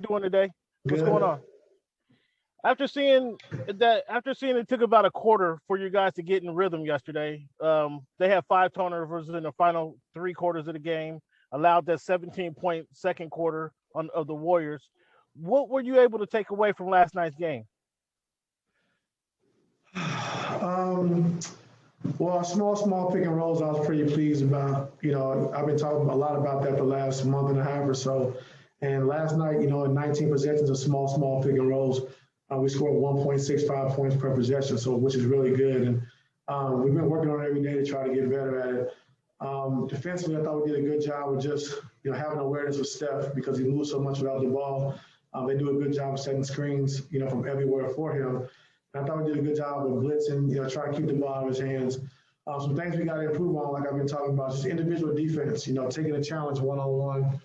doing today? What's going Good. on? After seeing it took about a quarter for you guys to get in rhythm yesterday. They had 5 turnovers in the final 3 quarters of the game, allowed that 17-point second quarter of the Warriors. What were you able to take away from last night's game? Um, well, small pick and rolls, I was pretty pleased about. I've been talking a lot about that the last month and a half or so. And last night, in 19 possessions of small pick and rolls, we scored 1.65 points per possession, so which is really good. And we've been working on it every day to try to get better at it. Defensively, I thought we did a good job of just having awareness with Steph because he moves so much without the ball. They do a good job of setting screens, from everywhere for him. And I thought we did a good job of blitzing, trying to keep the ball out of his hands. Some things we got to improve on, like I've been talking about, just individual defense, taking a challenge one-on-one.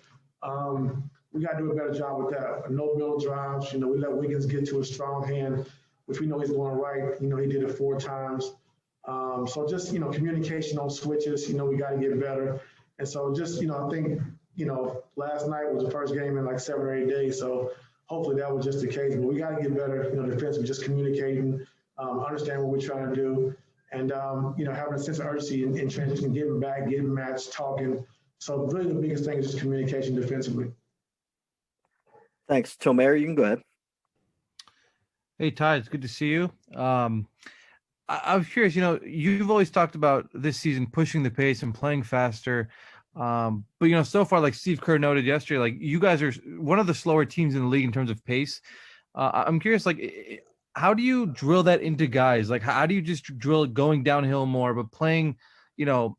We got to do a better job with that. No middle drives. We let Wiggins get to a strong hand, which we know he's going right. He did it 4 times. So just, communication on switches, we got to get better. And so just, I think, last night was the first game in like 7 or 8 days. So hopefully that was just the case. But we got to get better, defensively, just communicating, understand what we're trying to do, and, having a sense of urgency in transition, getting back, getting matched, talking. So really the biggest thing is just communication defensively. Thanks. Tomer, you can go ahead. Hey, Ty, it's good to see you. I'm curious, you've always talked about this season pushing the pace and playing faster. But, so far, like Steve Kerr noted yesterday, like you guys are one of the slower teams in the league in terms of pace. I'm curious, like, how do you drill that into guys? Like, how do you just drill it going downhill more, but playing, not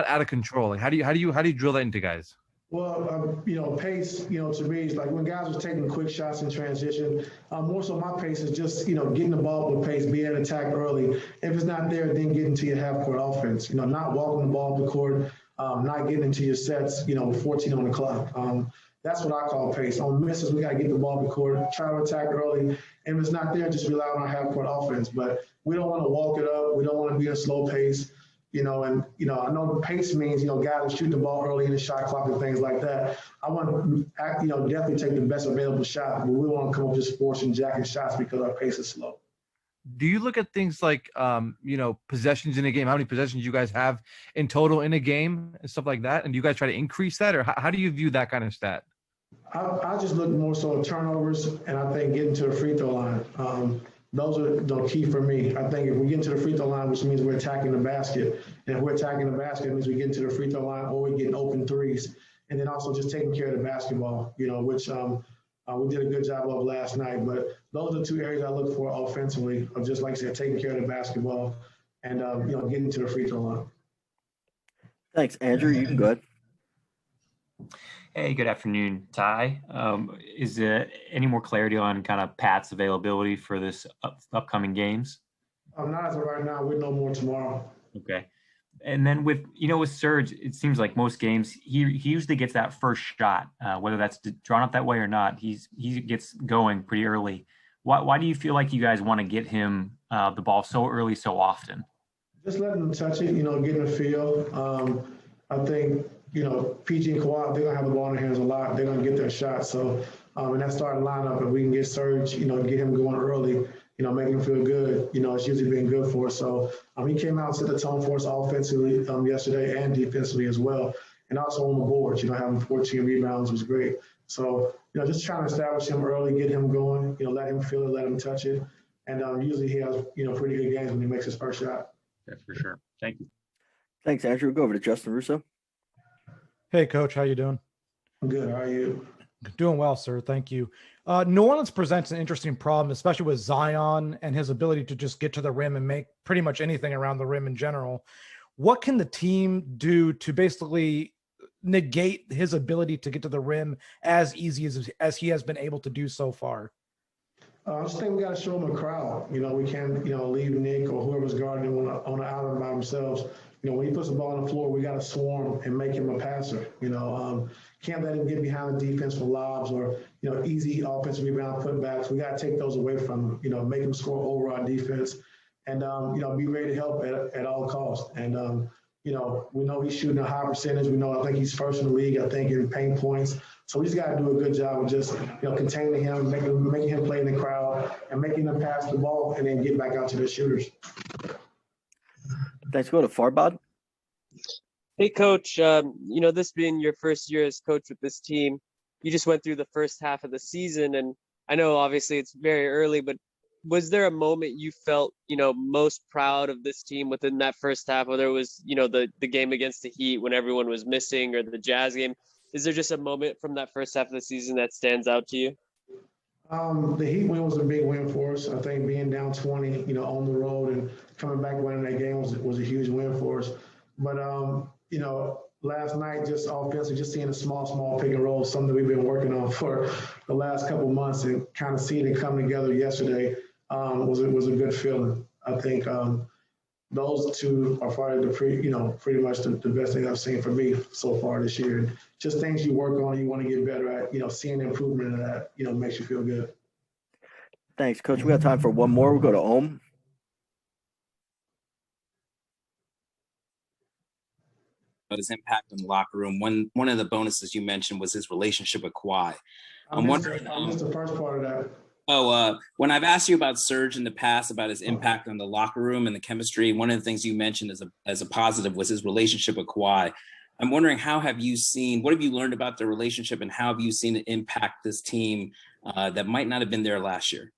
out of control? Like, how do you drill that into guys? Well, pace, to me, is like when guys are taking quick shots in transition, more so my pace is just, getting the ball with pace, being attacked early. If it's not there, then getting to your half-court offense. Not walking the ball up the court, not getting into your sets, with 14 on the clock. That's what I call pace. On misses, we got to get the ball up the court, try to attack early. And if it's not there, just rely on our half-court offense. But we don't want to walk it up. We don't want to be a slow pace. I know the pace means, guys shoot the ball early in the shot clock and things like that. I want to, definitely take the best available shot, but we want to come up just forcing jacking shots because our pace is slow. Do you look at things like, possessions in a game, how many possessions you guys have in total in a game and stuff like that? And do you guys try to increase that, or how do you view that kind of stat? I just look more so at turnovers, and I think getting to the free throw line. Those are the key for me. I think if we get into the free throw line, which means we're attacking the basket, and if we're attacking the basket, it means we get into the free throw line or we're getting open threes, and then also just taking care of the basketball, which we did a good job of last night. But those are 2 areas I look for offensively, of just, like I said, taking care of the basketball and, getting to the free throw line. Thanks. Andrew, you can go ahead. Hey, good afternoon, Ty. Is there any more clarity on kind of Pat's availability for this upcoming games? Not as of right now. We know more tomorrow. Okay. And then with Serge, it seems like most games he usually gets that first shot, whether that's drawn up that way or not. He gets going pretty early. Why do you feel like you guys want to get him the ball so early, so often? Just letting them touch it, getting a feel. I think, PG and Kawhi, they're going to have the ball in their hands a lot. They're going to get their shot. So in that starting lineup, if we can get Serge, get him going early, make him feel good, it's usually been good for us. So he came out and set the tone for us offensively yesterday and defensively as well. And also on the boards, having 14 rebounds was great. So, just trying to establish him early, get him going, let him feel it, let him touch it. And usually he has, pretty good games when he makes his first shot. That's for sure. Thank you. Thanks, Andrew. Go over to Justin Russo. Hey, Coach. How you doing? I'm good. How are you? Doing well, sir. Thank you. New Orleans presents an interesting problem, especially with Zion and his ability to just get to the rim and make pretty much anything around the rim in general. What can the team do to basically negate his ability to get to the rim as easy as he has been able to do so far? I just think we got to show them a crowd. We can't, leave Nick or whoever's guarding him on the island by themselves. When he puts the ball on the floor, we got to swarm and make him a passer. Can't let him get behind the defense for lobs or, easy offensive rebound putbacks. We got to take those away from him, make him score over our defense and, be ready to help at all costs. And, You know, we know he's shooting a high percentage. We know, I think he's first in the league, I think, in paint points. So we just got to do a good job of just, you know, containing him, making him play in the crowd and making him pass the ball and then get back out to the shooters. Thanks. Go to Farbod. Hey, Coach. You know, this being your first year as coach with this team, you just went through the first half of the season, and I know obviously it's very early, but was there a moment you felt, you know, most proud of this team within that first half, whether it was, you know, the game against the Heat when everyone was missing or the Jazz game? Is there just a moment from that first half of the season that stands out to you? The Heat win was a big win for us. I think being down 20, you know, on the road and coming back winning that game was a huge win for us. But, you know, last night, just offensively, just seeing a small pick and roll, something we've been working on for the last couple of months, and kind of seeing it come together yesterday was a good feeling. I think those two are probably pretty much the best thing I've seen for me so far this year. And just things you work on, you want to get better at, you know, seeing improvement in that, you know, makes you feel good. Thanks, Coach. We got time for one more. We'll go to Ohm. His impact in the locker room. One of the bonuses you mentioned was his relationship with Kawhi. I missed the first part of that. When I've asked you about Serge in the past, about his impact on the locker room and the chemistry, one of the things you mentioned as a positive was his relationship with Kawhi. I'm wondering, what have you learned about the relationship, and how have you seen it impact this team that might not have been there last year?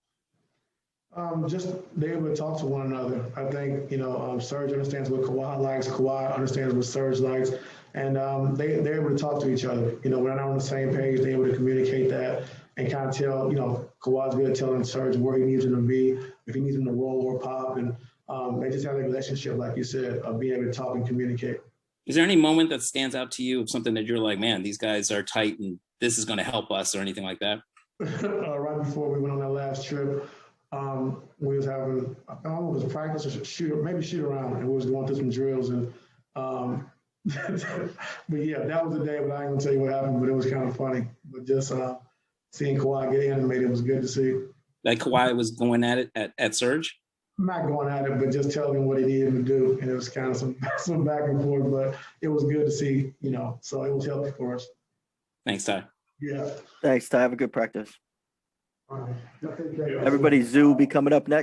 Just they're able to talk to one another. I think, you know, Serge understands what Kawhi likes. Kawhi understands what Serge likes. And they're able to talk to each other. You know, we're not on the same page. They're able to communicate that and kind of tell, you know, Kawhi's good at telling Serge where he needs him to be, if he needs him to roll or pop. And they just have a relationship, like you said, of being able to talk and communicate. Is there any moment that stands out to you of something that you're like, man, these guys are tight and this is going to help us, or anything like that? Right before we went on that last trip, we was having, I don't know if it was practice or shoot around, and we was going through some drills. And but yeah, that was the day. But I ain't gonna tell you what happened. But it was kind of funny. But just seeing Kawhi get animated was good to see. Like Kawhi was going at it at Serge? Not going at it, but just telling him what he needed to do. And it was kind of some back and forth, but it was good to see, you know. So it was healthy for us. Thanks, Ty. Yeah. Thanks, Ty. Have a good practice. All right. Everybody, Zoo will be coming up next.